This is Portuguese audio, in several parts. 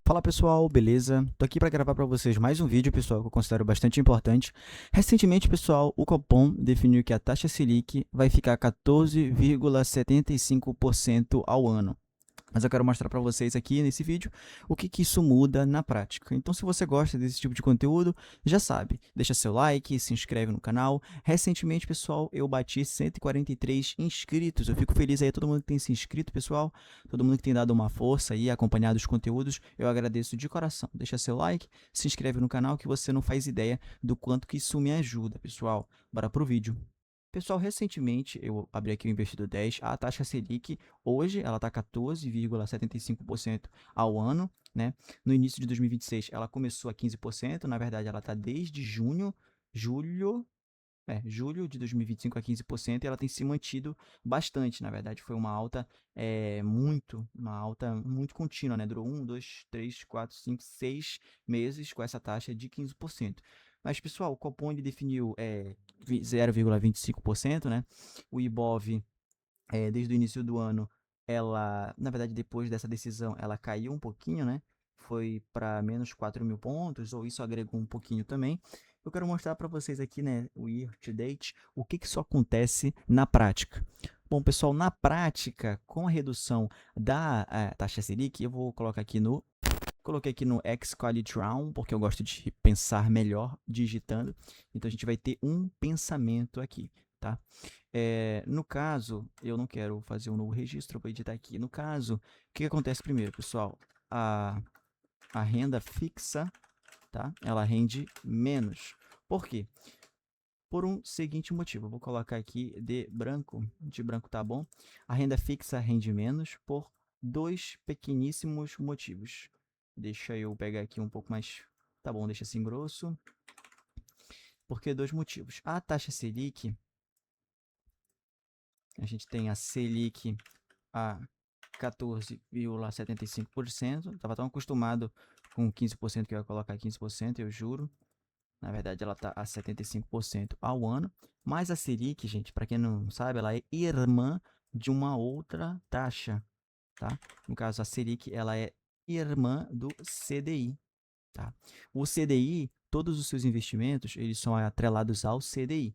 Fala pessoal, beleza? Tô aqui para gravar para vocês mais um vídeo, pessoal, que eu considero bastante importante. Recentemente, pessoal, o Copom definiu que a taxa Selic vai ficar 14,75% ao ano. Mas eu quero mostrar para vocês aqui nesse vídeo o que isso muda na prática. Então, se você gosta desse tipo de conteúdo, já sabe, deixa seu like, se inscreve no canal. Recentemente, pessoal, eu bati 143 inscritos. Eu fico feliz aí, todo mundo que tem se inscrito, pessoal, todo mundo que tem dado uma força aí, acompanhado os conteúdos, eu agradeço de coração. Deixa seu like, se inscreve no canal que você não faz ideia do quanto que isso me ajuda, pessoal. Bora pro vídeo. Pessoal, recentemente eu abri aqui o Investidor 10, a taxa Selic hoje ela está 14,75% ao ano, né? No início de 2026 ela começou a 15%, na verdade ela está desde julho de 2025 a 15% e ela tem se mantido bastante, na verdade foi uma alta muito contínua, né? Durou 6 meses com essa taxa de 15%. Mas, pessoal, o Copom ele definiu 0,25%, né? O Ibov, desde o início do ano, ela, na verdade, depois dessa decisão, ela caiu um pouquinho, né? Foi para menos 4.000 pontos, ou isso agregou um pouquinho também. Eu quero mostrar para vocês aqui, né, o year to date, o que isso acontece na prática. Bom, pessoal, na prática, com a redução da taxa Selic, eu vou colocar aqui no Coloquei aqui no Excalibur, porque eu gosto de pensar melhor digitando. Então, a gente vai ter um pensamento aqui, tá? No caso, eu não quero fazer um novo registro, vou editar aqui. No caso, o que acontece primeiro, pessoal? A renda fixa, tá? Ela rende menos. Por quê? Por um seguinte motivo, eu vou colocar aqui de branco tá bom? A renda fixa rende menos por dois pequeníssimos motivos. Deixa eu pegar aqui um pouco mais, tá bom, deixa assim grosso. Por que dois motivos? A taxa Selic, a gente tem a Selic a 14,75%. Estava tão acostumado com 15% que eu ia colocar 15%, eu juro. Na verdade, ela está a 75% ao ano. Mas a Selic, gente, para quem não sabe, ela é irmã de uma outra taxa, tá? No caso, a Selic, ela é irmã do CDI, tá? O CDI, todos os seus investimentos, eles são atrelados ao CDI.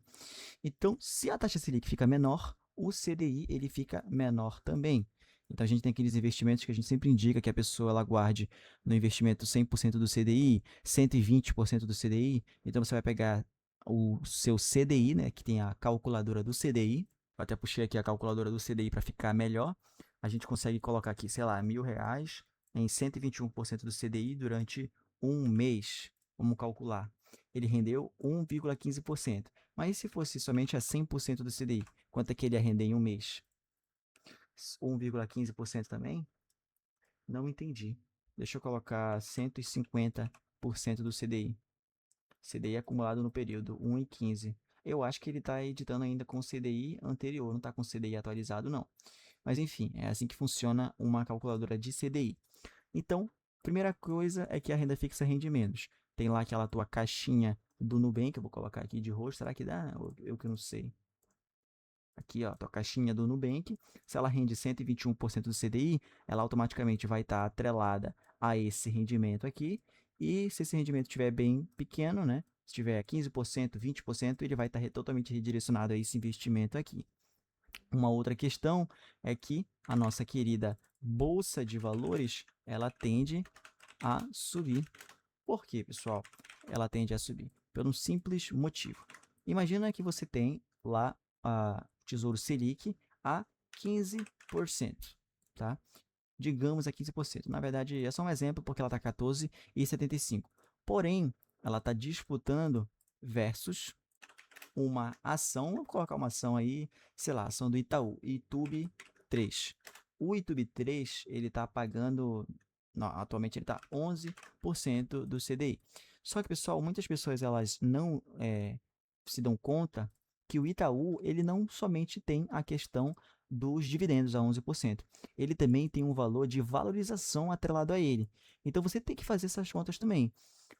Então, se a taxa Selic fica menor, o CDI ele fica menor também. Então, a gente tem aqueles investimentos que a gente sempre indica que a pessoa ela guarde no investimento 100% do CDI, 120% do CDI. Então, você vai pegar o seu CDI, né, que tem a calculadora do CDI. Eu até puxei aqui a calculadora do CDI para ficar melhor. A gente consegue colocar aqui, sei lá, R$ 1.000 em 121% do CDI durante um mês. Vamos calcular. Ele rendeu 1,15%. Mas e se fosse somente a 100% do CDI? Quanto é que ele ia render em um mês? 1,15% também? Não entendi. Deixa eu colocar 150% do CDI. CDI acumulado no período 1,15. Eu acho que ele está editando ainda com o CDI anterior, não está com o CDI atualizado, não. Mas enfim, é assim que funciona uma calculadora de CDI. Então, primeira coisa é que a renda fixa rende menos. Tem lá aquela tua caixinha do Nubank, eu vou colocar aqui de roxo, será que dá? Eu que não sei. Aqui, ó, tua caixinha do Nubank, se ela rende 121% do CDI, ela automaticamente vai estar atrelada a esse rendimento aqui. E se esse rendimento estiver bem pequeno, né? Se tiver 15%, 20%, ele vai estar totalmente redirecionado a esse investimento aqui. Uma outra questão é que a nossa querida bolsa de valores, ela tende a subir. Por quê, pessoal? Ela tende a subir por um simples motivo. Imagina que você tem lá a Tesouro Selic a 15%, tá? Digamos a 15%. Na verdade, é só um exemplo porque ela está 14,75. Porém, ela está disputando versus uma ação, vou colocar uma ação aí, sei lá, ação do Itaú, Itube 3. O Itube 3, ele está pagando, não, atualmente ele está 11% do CDI. Só que, pessoal, muitas pessoas elas não se dão conta que o Itaú, ele não somente tem a questão dos dividendos a 11%, ele também tem um valor de valorização atrelado a ele. Então, você tem que fazer essas contas também.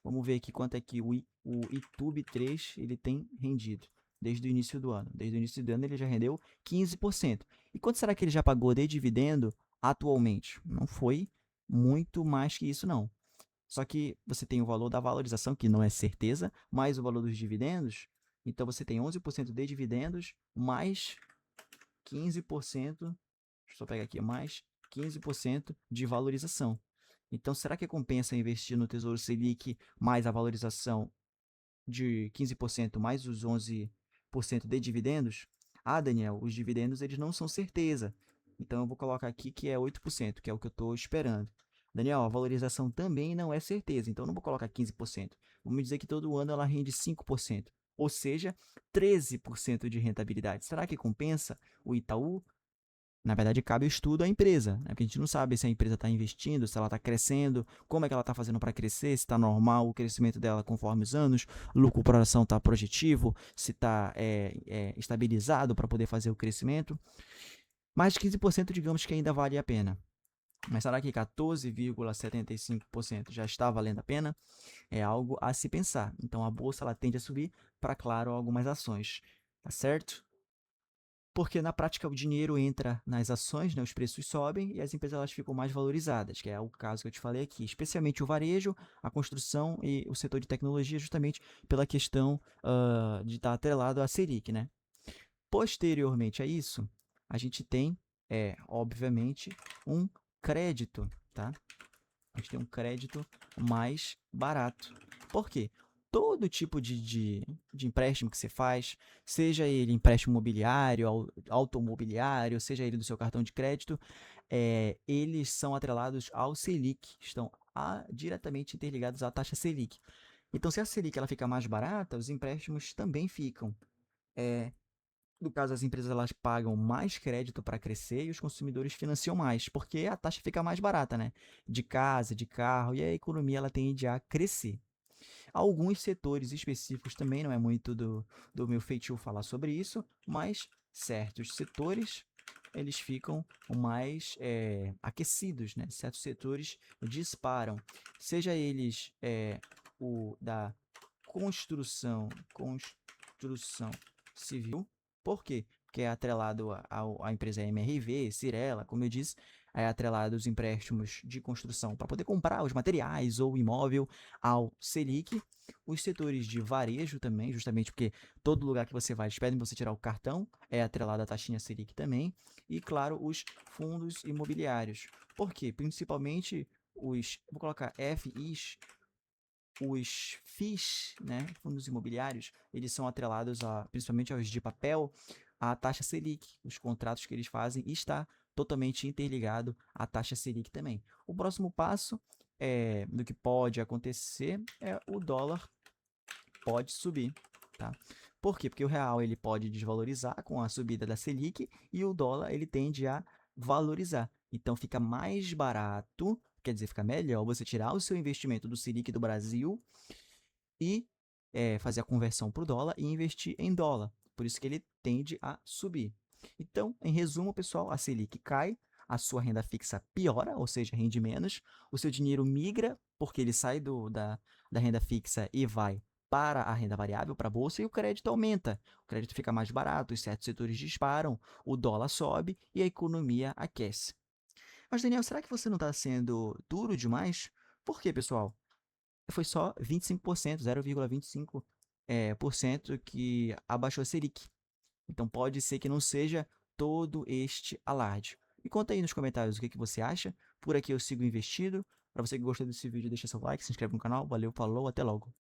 Vamos ver aqui quanto é que o Itube 3 ele tem rendido desde o início do ano. Desde o início do ano ele já rendeu 15%. E quanto será que ele já pagou de dividendo atualmente? Não foi muito mais que isso, não. Só que você tem o valor da valorização, que não é certeza, mais o valor dos dividendos. Então você tem 11% de dividendos mais 15%, deixa eu só pegar aqui, mais 15% de valorização. Então, será que compensa investir no Tesouro Selic mais a valorização de 15% mais os 11% de dividendos? Ah, Daniel, os dividendos eles não são certeza. Então, eu vou colocar aqui que é 8%, que é o que eu estou esperando. Daniel, a valorização também não é certeza, então eu não vou colocar 15%. Vamos dizer que todo ano ela rende 5%, ou seja, 13% de rentabilidade. Será que compensa o Itaú? Na verdade, cabe o estudo à empresa, né? Porque a gente não sabe se a empresa está investindo, se ela está crescendo, como é que ela está fazendo para crescer, se está normal o crescimento dela conforme os anos, o lucro por ação está projetivo, se está estabilizado para poder fazer o crescimento. Mais de 15% digamos que ainda vale a pena. Mas será que 14,75% já está valendo a pena? É algo a se pensar. Então a bolsa ela tende a subir para, claro, algumas ações, tá certo? Porque na prática o dinheiro entra nas ações, né, os preços sobem e as empresas elas ficam mais valorizadas, que é o caso que eu te falei aqui, especialmente o varejo, a construção e o setor de tecnologia, justamente pela questão de estar atrelado à Selic, né? Posteriormente a isso, a gente tem, obviamente, um crédito, tá? A gente tem um crédito mais barato. Por quê? Todo tipo de empréstimo que você faz, seja ele empréstimo imobiliário, automobiliário, seja ele do seu cartão de crédito, eles são atrelados ao Selic, estão diretamente interligados à taxa Selic. Então, se a Selic ela fica mais barata, os empréstimos também ficam. No caso, as empresas elas pagam mais crédito para crescer e os consumidores financiam mais, porque a taxa fica mais barata, né? De casa, de carro, e a economia ela tende a crescer. Alguns setores específicos também não é muito do meu feitio falar sobre isso, mas certos setores eles ficam mais aquecidos, né? Certos setores disparam, seja eles o da construção civil. Por quê? Porque é atrelado à empresa MRV, Cirela, como eu disse, é atrelado os empréstimos de construção para poder comprar os materiais ou imóvel ao Selic. Os setores de varejo também, justamente porque todo lugar que você vai, eles pedem você tirar o cartão, é atrelado à taxinha Selic também. E, claro, os fundos imobiliários. Por quê? Principalmente vou colocar FIs, os FIIs, né, fundos imobiliários, eles são atrelados principalmente aos de papel, à taxa Selic. Os contratos que eles fazem está totalmente interligado à taxa Selic também. O próximo passo do que pode acontecer é o dólar pode subir, tá? Por quê? Porque o real ele pode desvalorizar com a subida da Selic e o dólar ele tende a valorizar. Então fica mais barato, quer dizer, fica melhor você tirar o seu investimento do Selic do Brasil e fazer a conversão para o dólar e investir em dólar. Por isso que ele tende a subir. Então, em resumo, pessoal, a Selic cai, a sua renda fixa piora, ou seja, rende menos, o seu dinheiro migra, porque ele sai da renda fixa e vai para a renda variável, para a bolsa, e o crédito aumenta. O crédito fica mais barato, os certos setores disparam, o dólar sobe e a economia aquece. Mas, Daniel, será que você não está sendo duro demais? Por quê, pessoal? Foi só 25%, 0,25% por cento que abaixou a Selic. Então pode ser que não seja todo este alarde. Me conta aí nos comentários o que você acha. Por aqui eu sigo investido. Para você que gostou desse vídeo, deixa seu like, se inscreve no canal. Valeu, falou, até logo.